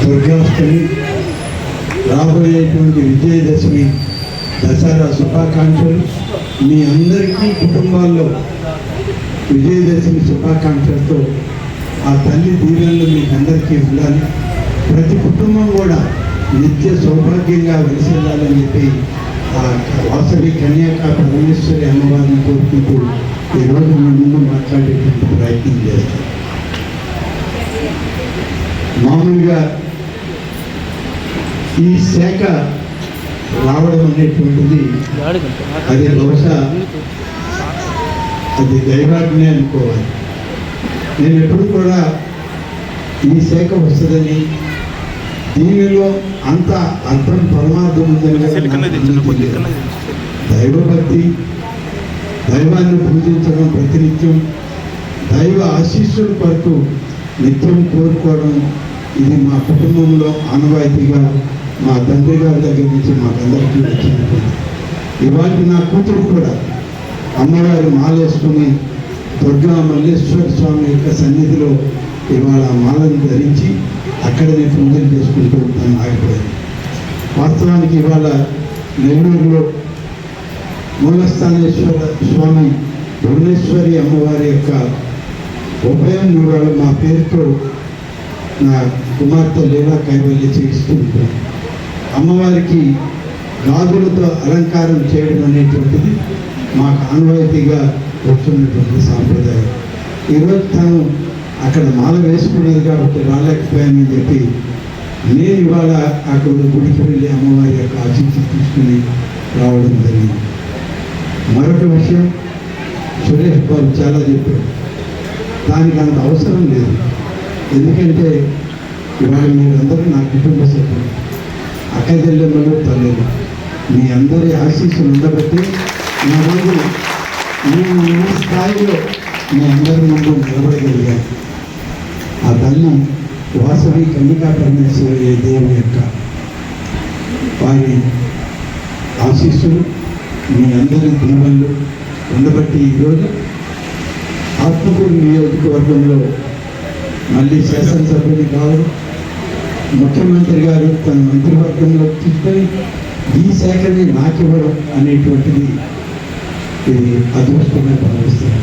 దుర్గాష్టమి, రాబోయేటువంటి విజయదశమి, దసరా శుభాకాంక్షలు. మీ అందరికీ కుటుంబాల్లో విజయదశమి శుభాకాంక్షలతో ఆ తల్లి దీవెనలు మీకు అందరికీ ఉండాలి. ప్రతి కుటుంబం కూడా నిత్య సౌభాగ్యంగా వెలిసిల్లాలని చెప్పి ఆ వాసవి కన్యాక పరమేశ్వరి అమ్మవారిని కోరుకుంటూ ఈరోజు మీ ముందు మాట్లాడేటువంటి ప్రయత్నం చేస్తాం. మామూలుగా ఈ శాఖ రావడం అనేటువంటిది అది బహుశా అది దైవాజ్ఞ అనుకోవాలి. నేను ఎప్పుడు కూడా ఈ శాఖ వస్తుందని, దీనిలో అంత అర్థం పరమార్థం ఉందని దైవభక్తి, దైవాన్ని పూజించడం ప్రతినిత్యం, దైవ ఆశీస్సుల కొరకు నిత్యం కోరుకోవడం, ఇది మా కుటుంబంలో ఆనవాయితీగా మా తండ్రి గారి దగ్గర నుంచి మాకందరికీ వచ్చినటువంటి. ఇవాళ నా కూతురు కూడా అమ్మవారి మాలేసుకుని దుర్గా మల్లేశ్వర స్వామి యొక్క సన్నిధిలో ఇవాళ మాలను ధరించి అక్కడనే పూజలు చేసుకుంటూ తను ఆగిపోయింది. వాస్తవానికి ఇవాళ నెల్లూరులో మూలస్థానేశ్వర స్వామి భువనేశ్వరి అమ్మవారి యొక్క ఉభయం ఇవాళ మా పేరుతో నా కుమార్తె లీలా కైవల్య చేయిస్తూ ఉంటాను. అమ్మవారికి గాజులతో అలంకారం చేయడం అనేటువంటిది మాకు ఆనవాయితీగా వస్తున్నటువంటి సాంప్రదాయం. ఈరోజు తను అక్కడ మాల వేసుకునేది కాబట్టి రాలేకపోయానని చెప్పి నేను ఇవాళ అక్కడ గుడికి వెళ్ళి అమ్మవారి యొక్క ఆశీస్సు తీసుకుని రావడం జరిగింది. మరొక విషయం సురేష్ బాబు చాలా చెప్పారు, దానికి అంత అవసరం లేదు. ఎందుకంటే ఇవాళ మీరందరూ నా కుటుంబ సభ్యులు, అక్క చెల్లెమ్మలు, తల్లులు, మీ అందరి ఆశీస్సులు ఉండబట్టి నా రోజు నేను ఈ స్థాయిలో మీ అందరి ముందు నిలబడగలిగాను. ఆ తల్లి వాసవి కన్యకా పరమేశ్వరి దేవి యొక్క వారి ఆశీస్సులు, మీ అందరి దీవెనలు ఉండబట్టి ఈరోజు ఆత్మకూరు నియోజకవర్గంలో మళ్ళీ శాసనసభ్యులు కావడం, ముఖ్యమంత్రి గారు తన మంత్రివర్గంలో తీసుకొని ఈ శాఖని నాకివ్వడం అనేటువంటిది ఇది అదృష్టంగా భావిస్తారు.